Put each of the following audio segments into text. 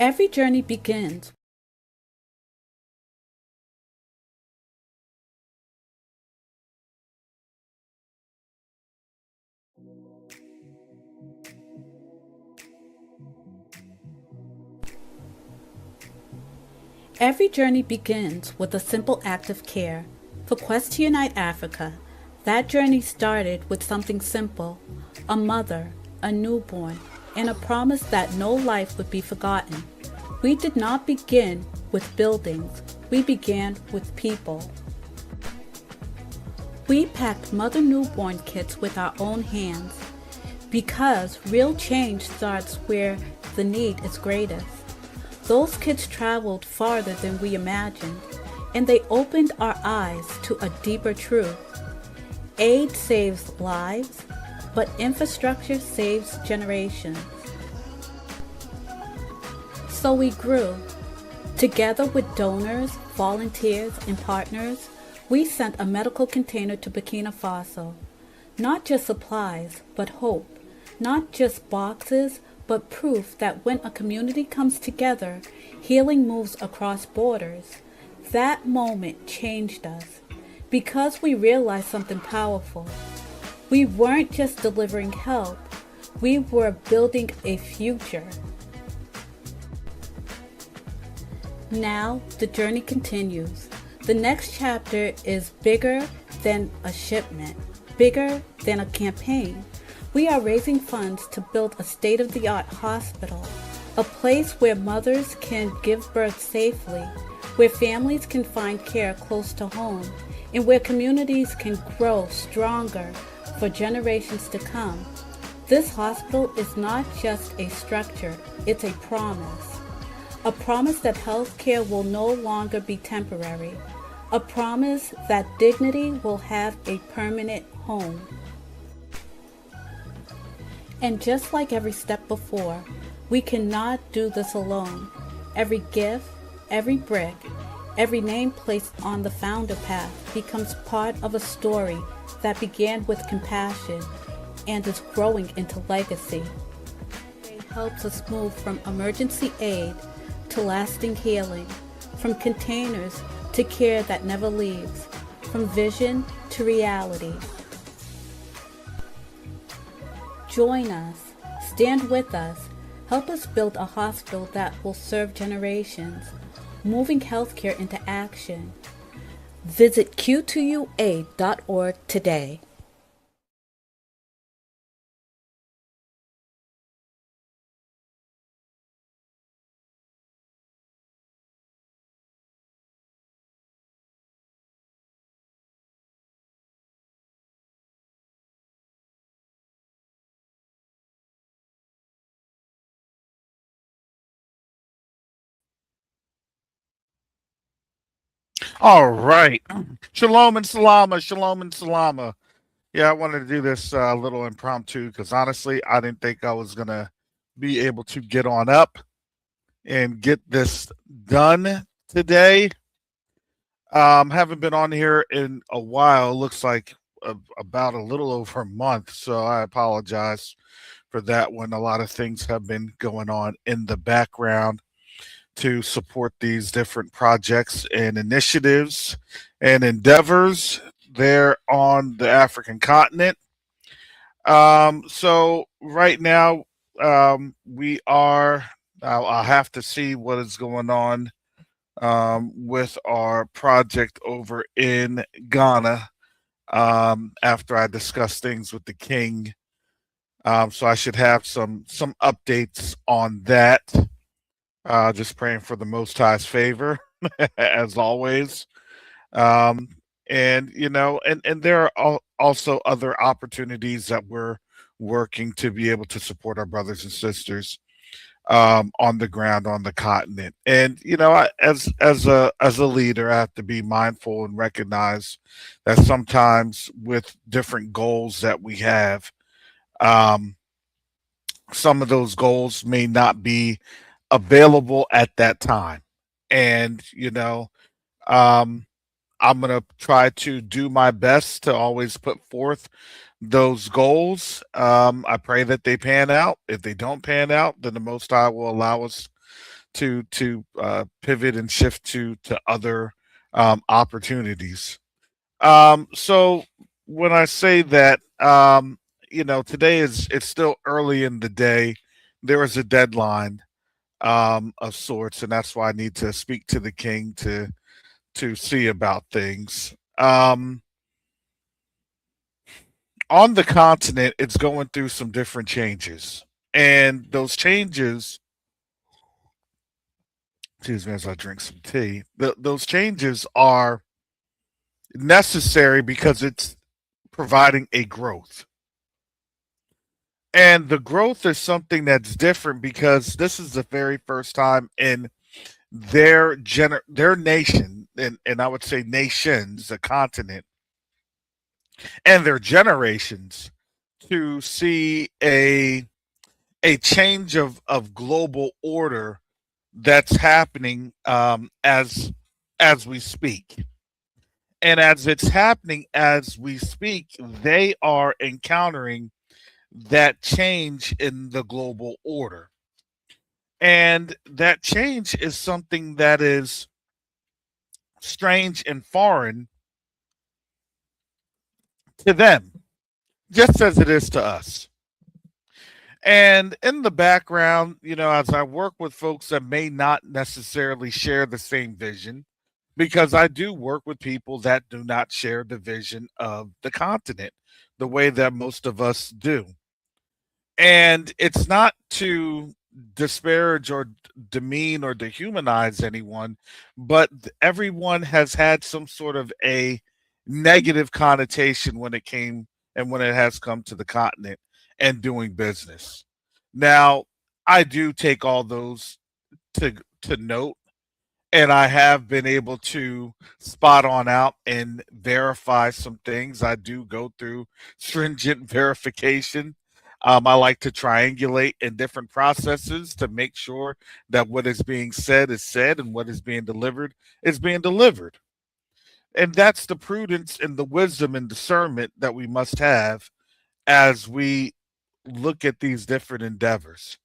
Every journey begins. Every journey begins with a simple act of care. For Quest to Unite Africa, that journey started with something simple: a mother, a newborn, and a promise that no life would be forgotten. We did not begin with buildings, we began with people. We packed mother newborn kits with our own hands because real change starts where the need is greatest. Those kids traveled farther than we imagined, and they opened our eyes to a deeper truth. Aid saves lives, but infrastructure saves generations. So we grew. Together with donors, volunteers, and partners, we sent a medical container to Burkina Faso. Not just supplies, but hope. Not just boxes, but proof that when a community comes together, healing moves across borders. That moment changed us because we realized something powerful. We weren't just delivering help, we were building a future. Now the journey continues. The next chapter is bigger than a shipment, bigger than a campaign. We are raising funds to build a state-of-the-art hospital, a place where mothers can give birth safely, where families can find care close to home, and where communities can grow stronger for generations to come. This hospital is not just a structure, it's a promise. A promise that healthcare will no longer be temporary. A promise that dignity will have a permanent home. And just like every step before, we cannot do this alone. Every gift, every brick, every name placed on the founder path becomes part of a story that began with compassion and is growing into legacy. It helps us move from emergency aid to lasting healing, from containers to care that never leaves, from vision to reality. Join us, stand with us, help us build a hospital that will serve generations, moving healthcare into action. Visit Q2UA.org today. All right. Shalom and salama. Shalom and salama. Yeah, I wanted to do this little impromptu because honestly, I didn't think I was going to be able to get on up and get this done today. Haven't been on here in a while. Looks like about a little over a month. So I apologize for that when a lot of things have been going on in the background to support these different projects and initiatives and endeavors there on the African continent. So right now, we are. I'll have to see what is going on with our project over in Ghana after I discuss things with the king. So I should have some updates on that. Just praying for the Most High's favor, as always. Um, and and there are also other opportunities that we're working to be able to support our brothers and sisters on the ground on the continent. And as a leader, I have to be mindful and recognize that sometimes with different goals that we have, um, some of those goals may not be available at that time. And, um, I'm going to try to do my best to always put forth those goals. I pray that they pan out. If they don't pan out, then the Most High will allow us to pivot and shift to other opportunities. So when I say that, today is it's still early in the day. There is a deadline of sorts, and that's why I need to speak to the king to see about things. On the continent, it's going through some different changes, and those changes, excuse me as I drink some tea, those changes are necessary because it's providing a growth. And the growth is something that's different because this is the very first time in their nation, and I would say nations, a continent, and their generations to see a change of global order that's happening as we speak. And as it's happening as we speak, they are encountering that change in the global order. And that change is something that is strange and foreign to them, just as it is to us. And in the background, as I work with folks that may not necessarily share the same vision, because I do work with people that do not share the vision of the continent the way that most of us do. And it's not to disparage or demean or dehumanize anyone, but everyone has had some sort of a negative connotation when it came and when it has come to the continent and doing business. Now, I do take all those to note, and I have been able to spot on out and verify some things. I do go through stringent verification. I like to triangulate in different processes to make sure that what is said and what is being delivered. And that's the prudence and the wisdom and discernment that we must have as we look at these different endeavors.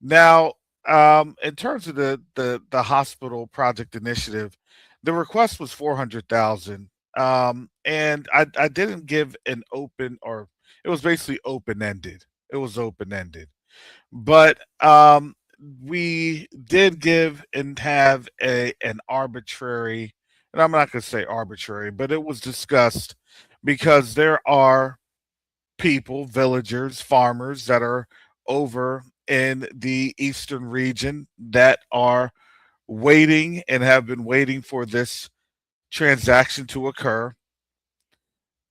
Now, in terms of the hospital project initiative, the request was 400,000, and I didn't give an open, or it was basically open ended. It was open ended, but we did give and have a an arbitrary, and I'm not going to say arbitrary, but it was discussed because there are people, villagers, farmers that are over in the eastern region that are waiting and have been waiting for this transaction to occur.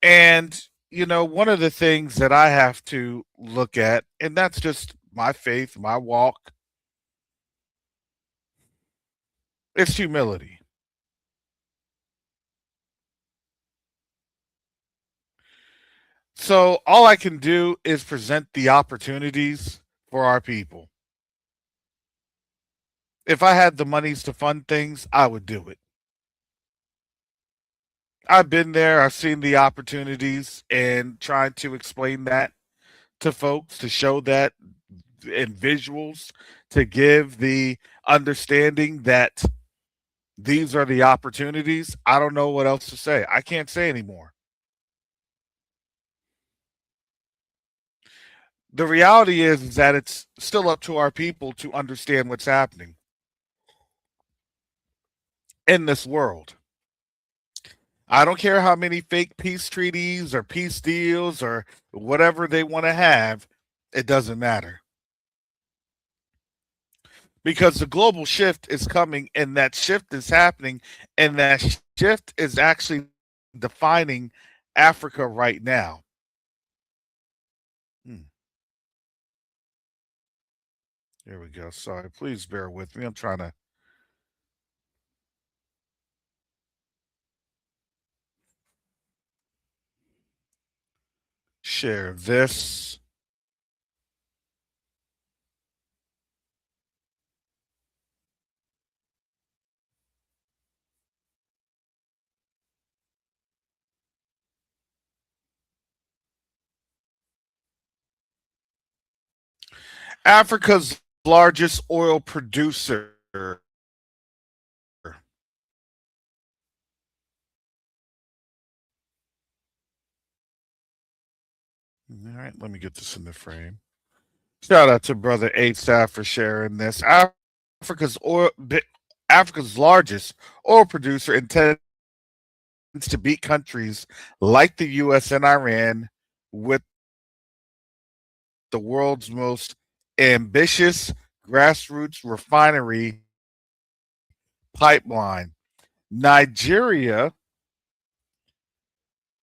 And, one of the things that I have to look at, and that's just my faith, my walk, it's humility. So all I can do is present the opportunities for our people. If I had the monies to fund things, I would do it. I've been there, I've seen the opportunities, and trying to explain that to folks, to show that in visuals, to give the understanding that these are the opportunities. I don't know what else to say. I can't say anymore. The reality is that it's still up to our people to understand what's happening in this world. I don't care how many fake peace treaties or peace deals or whatever they want to have, it doesn't matter. Because the global shift is coming and that shift is happening, and that shift is actually defining Africa right now. Hmm, here we go. Sorry, please bear with me. I'm trying to share this. Africa's largest oil producer. All right, let me get this in the frame. Shout out to brother ASAP for sharing this. Africa's oil, Africa's largest oil producer intends to beat countries like the U.S. and Iran with the world's most ambitious grassroots refinery pipeline. Nigeria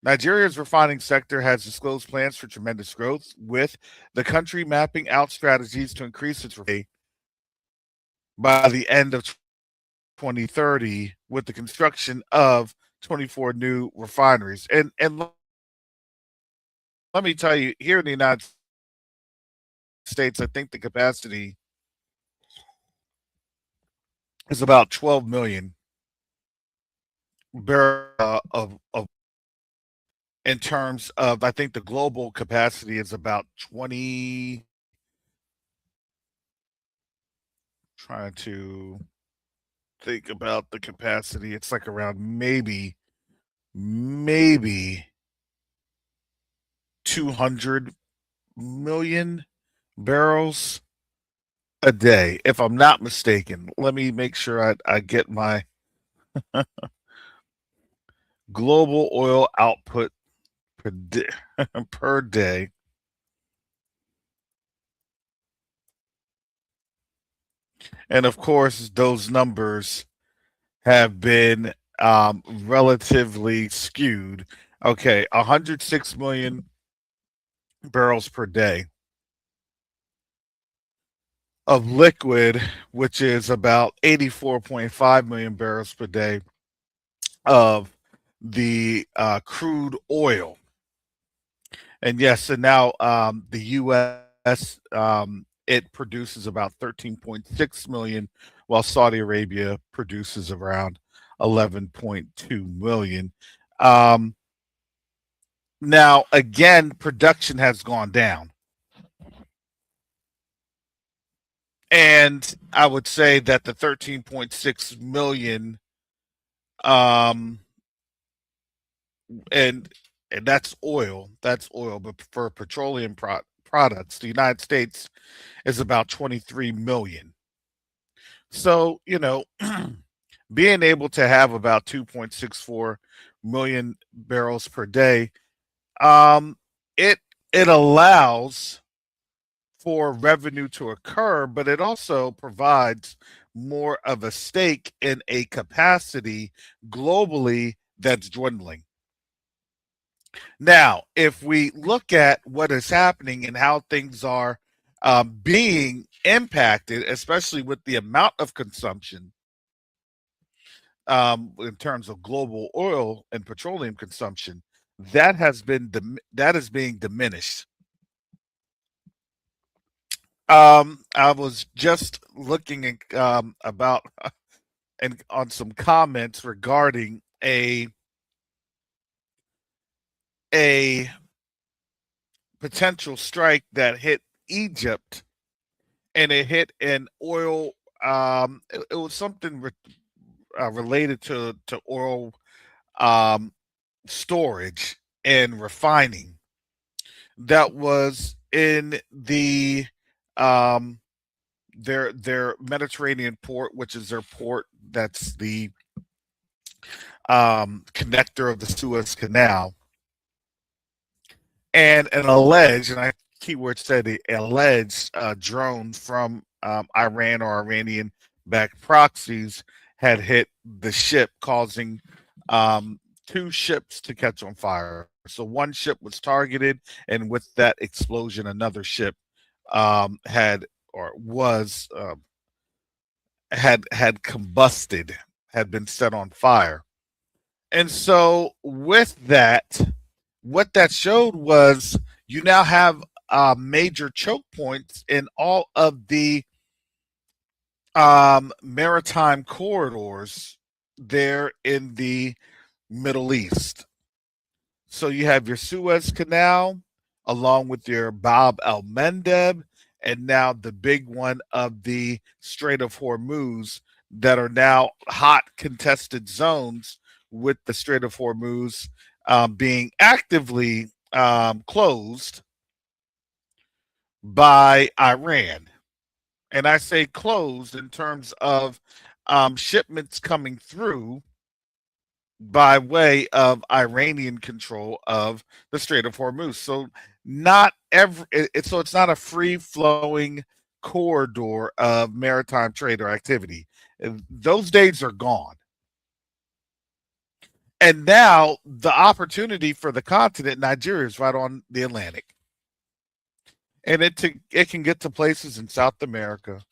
Nigeria's refining sector has disclosed plans for tremendous growth, with the country mapping out strategies to increase its refining by the end of 2030 with the construction of 24 new refineries. And let me tell you, here in the United States, I think the capacity is about 12 million barrels of in terms of, I think the global capacity is about 20. Trying to think about the capacity. It's like around maybe 200 million barrels a day, if I'm not mistaken. Let me make sure I get my global oil output per day, per day. And of course, those numbers have been relatively skewed. Okay, 106 million barrels per day of liquid, which is about 84.5 million barrels per day of the crude oil. And yes, and now the U.S. It produces about 13.6 million, while Saudi Arabia produces around 11.2 million. Um, Now, again, production has gone down. And I would say that the 13.6 million, um, and that's oil, but for petroleum products, the United States is about 23 million. So, being able to have about 2.64 million barrels per day, um, it it allows for revenue to occur, but it also provides more of a stake in a capacity globally that's dwindling. Now, if we look at what is happening and how things are being impacted, especially with the amount of consumption in terms of global oil and petroleum consumption, that is being diminished. I was just looking at, about and on some comments regarding a potential strike that hit Egypt, and it hit an oil. It was something related to oil um, storage and refining that was in the um, their Mediterranean port, which is their port that's the connector of the Suez Canal, and an alleged, and I keyword said the alleged drone from Iran or Iranian backed proxies had hit the ship, causing two ships to catch on fire. So one ship was targeted, and with that explosion, another ship had or was had combusted, had been set on fire. And so with that, what that showed was you now have major choke points in all of the maritime corridors there in the Middle East. So you have your Suez Canal, along with your Bab el Mandeb, and now the big one of the Strait of Hormuz, that are now hot contested zones, with the Strait of Hormuz being actively closed by Iran. And I say closed in terms of shipments coming through by way of Iranian control of the Strait of Hormuz. So not every so it's not a free flowing corridor of maritime trade or activity. Those days are gone. And now the opportunity for the continent, Nigeria, is right on the Atlantic. And it can get to places in South America.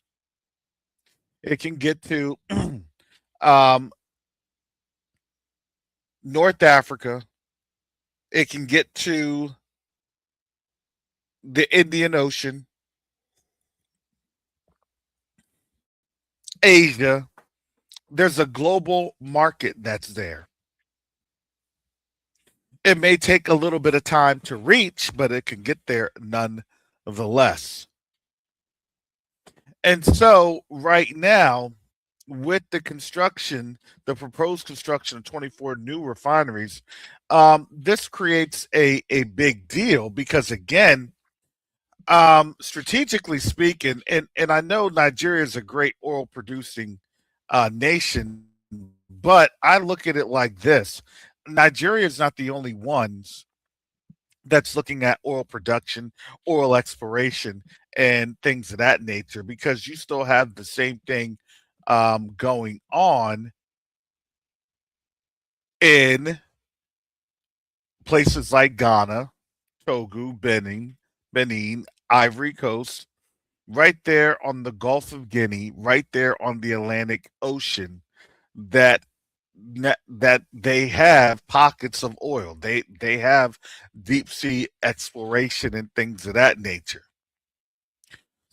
It can get to um, North Africa. It can get to the Indian Ocean, Asia. There's a global market that's there. It may take a little bit of time to reach, but it can get there nonetheless. And so, right now, with the proposed construction of 24 new refineries, this creates a big deal because, again, strategically speaking, and I know Nigeria is a great oil producing nation, but I look at it like this: Nigeria is not the only ones that's looking at oil production, oil exploration, and things of that nature, because you still have the same thing going on in places like Ghana, Togo, Benin, Ivory Coast, right there on the Gulf of Guinea, right there on the Atlantic Ocean, that that they have pockets of oil. They have deep sea exploration and things of that nature.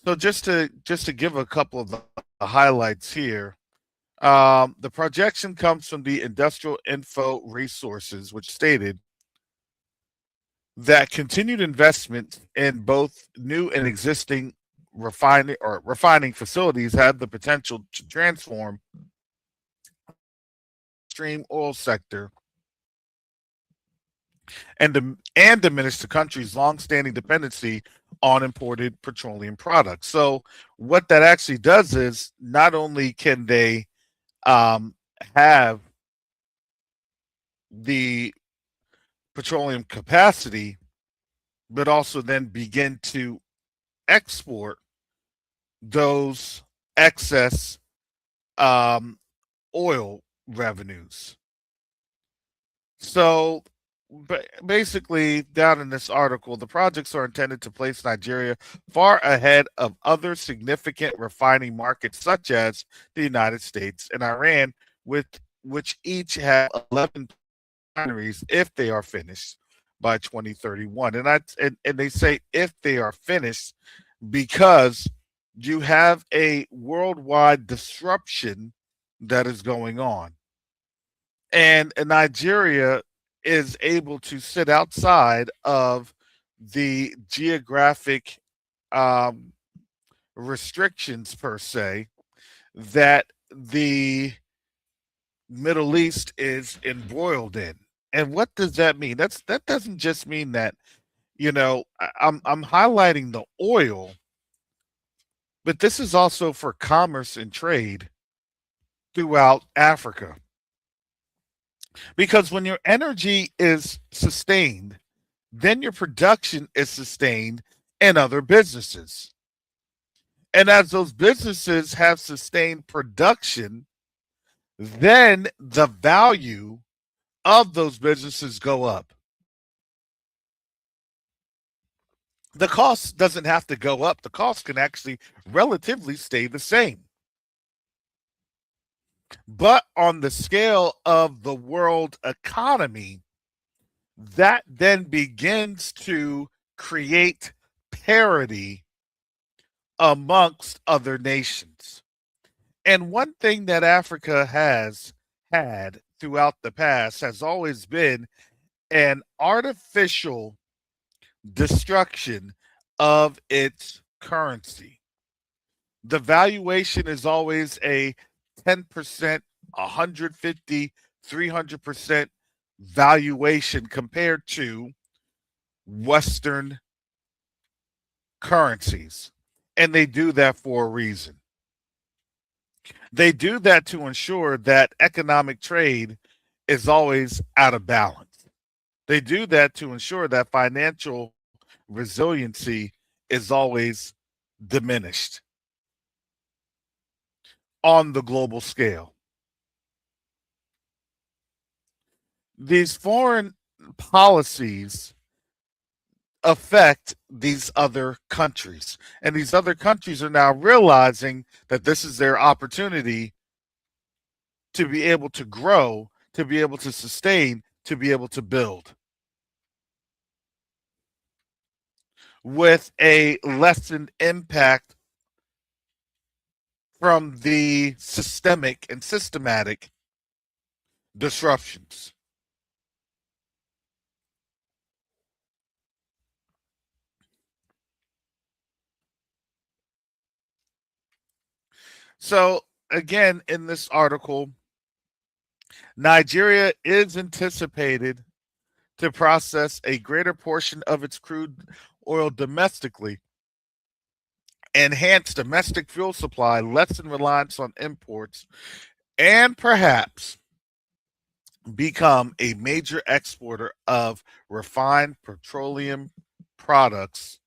So just to give a couple of the highlights here, the projection comes from the Industrial Info Resources, which stated that continued investment in both new and existing refining facilities have the potential to transform stream oil sector and diminish the country's longstanding dependency on imported petroleum products. So what that actually does is, not only can they have the petroleum capacity, but also then begin to export those excess um, oil revenues. So basically, down in this article, the projects are intended to place Nigeria far ahead of other significant refining markets such as the United States and Iran, with which each have 11 refineries if they are finished by 2031. And they say if they are finished because you have a worldwide disruption that is going on. And Nigeria is able to sit outside of the geographic um, restrictions, per se, that the Middle East is embroiled in. And what does that mean? That doesn't just mean that, I'm highlighting the oil, but this is also for commerce and trade throughout Africa. Because when your energy is sustained, then your production is sustained in other businesses. And as those businesses have sustained production, then the value of those businesses go up. The cost doesn't have to go up. The cost can actually relatively stay the same. But on the scale of the world economy, that then begins to create parity amongst other nations. And one thing that Africa has had throughout the past has always been an artificial destruction of its currency. The valuation is always a 10%, 150, 300% valuation compared to Western currencies. And they do that for a reason. They do that to ensure that economic trade is always out of balance. They do that to ensure that financial resiliency is always diminished on the global scale. These foreign policies affect these other countries. And these other countries are now realizing that this is their opportunity to be able to grow, to be able to sustain, to be able to build with a lessened impact from the systemic and systematic disruptions. So, again, in this article, Nigeria is anticipated to process a greater portion of its crude oil domestically, enhance domestic fuel supply, lessen reliance on imports, and perhaps become a major exporter of refined petroleum products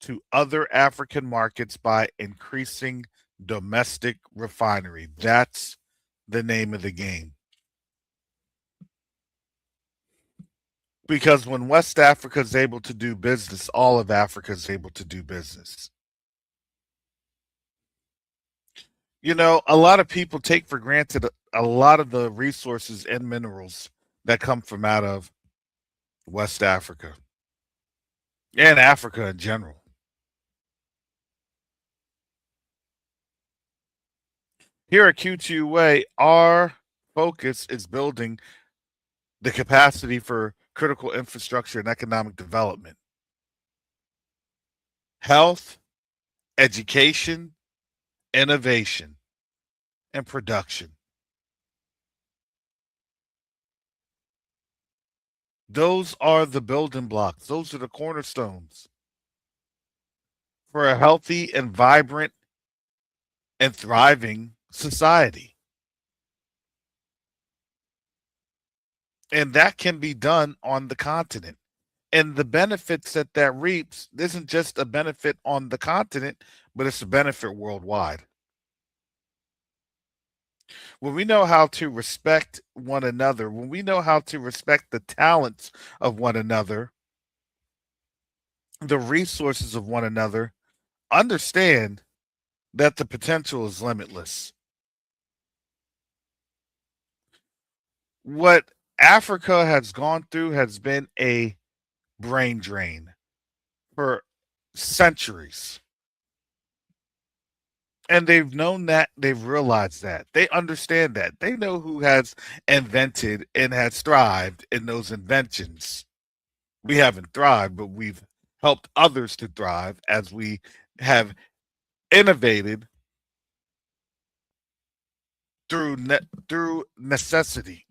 to other African markets by increasing domestic refinery. That's the name of the game. Because when West Africa is able to do business, all of Africa is able to do business. You know, a lot of people take for granted a lot of the resources and minerals that come from out of West Africa and Africa in general. Here at Q2UA, our focus is building the capacity for critical infrastructure and economic development, health, education, innovation, and production. Those are the building blocks, those are the cornerstones for a healthy and vibrant and thriving society. And that can be done on the continent. And the benefits that that reaps isn't just a benefit on the continent, but it's a benefit worldwide. When we know how to respect one another, when we know how to respect the talents of one another, the resources of one another, understand that the potential is limitless. What Africa has gone through has been a brain drain for centuries. And they've known that, they've realized that, they understand that, they know who has invented and has thrived in those inventions. We haven't thrived, but we've helped others to thrive as we have innovated through necessity.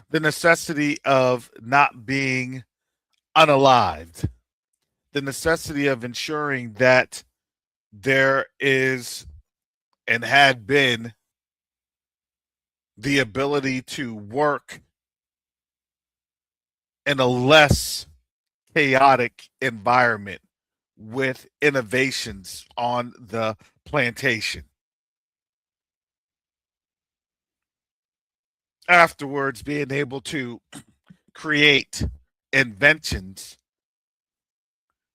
The necessity of not being unalived, the necessity of ensuring that there is and had been the ability to work in a less chaotic environment with innovations on the plantation. Afterwards, being able to create inventions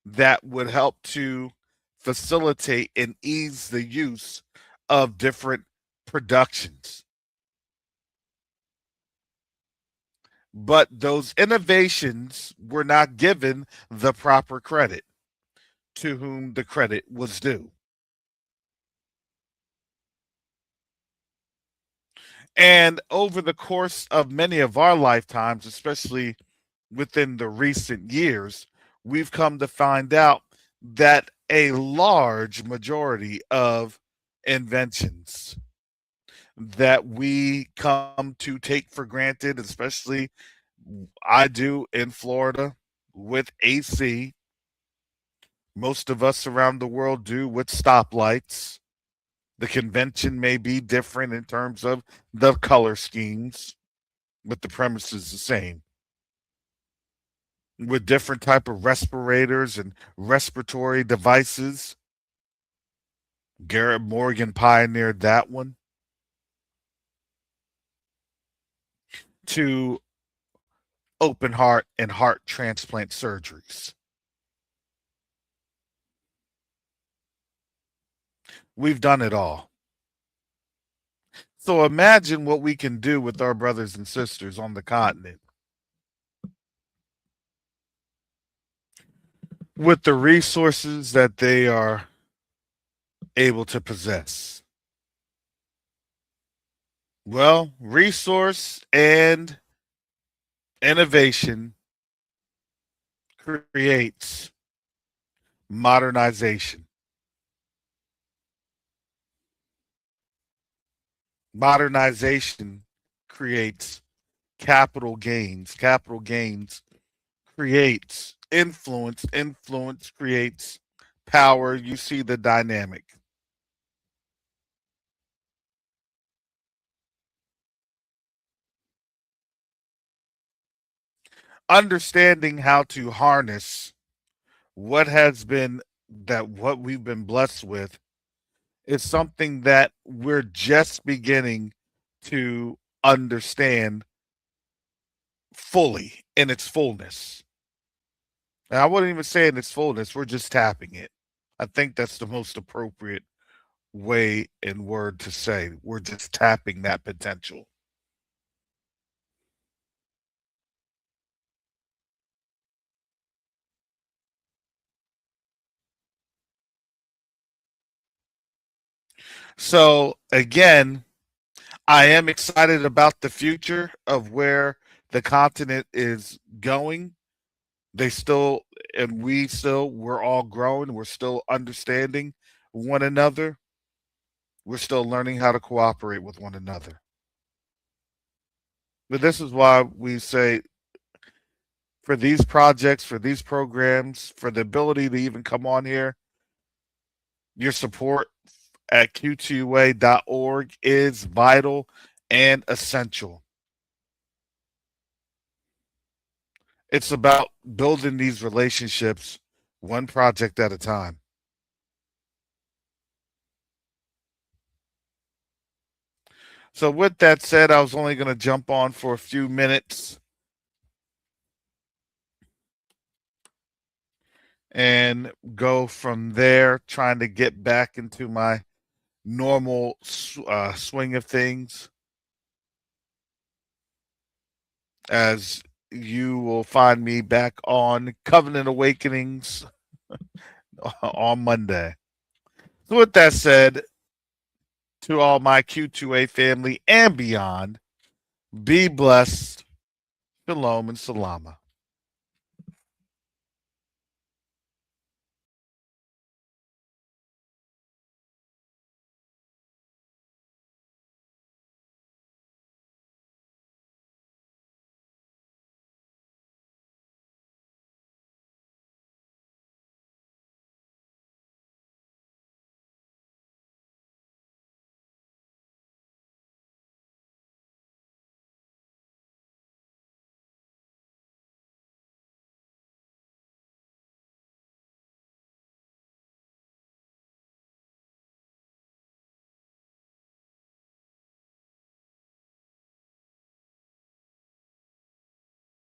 that would help to facilitate and ease the use of different productions. But those innovations were not given the proper credit to whom the credit was due. And over the course of many of our lifetimes, especially within the recent years, we've come to find out that a large majority of inventions that we come to take for granted, especially I do in Florida with AC, most of us around the world do with stoplights. The convention may be different in terms of the color schemes, but the premise is the same. With different type of respirators and respiratory devices, Garrett Morgan pioneered that one, to open heart and heart transplant surgeries. We've done it all. So imagine what we can do with our brothers and sisters on the continent with the resources that they are able to possess. Well, resource and innovation creates modernization. Modernization creates capital gains. Capital gains creates influence. Influence creates power. You see the dynamic. Understanding how to harness what has been what we've been blessed with is something that we're just beginning to understand fully in its fullness. And I wouldn't even say in its fullness, we're just tapping it. I think that's the most appropriate way and word to say. We're just tapping that potential. So, again, I am excited about the future of where the continent is going. They still, and we still, we're all growing. We're still understanding one another. We're still learning how to cooperate with one another. But this is why we say for these projects, for these programs, for the ability to even come on here, your support at Q2UA.org is vital and essential. It's about building these relationships one project at a time. So, with that said, I was only going to jump on for a few minutes and go from there, trying to get back into my normal swing of things. As you will find me back on Covenant Awakenings on Monday. So, with that said, to all my Q2A family and beyond, be blessed. Shalom and salama.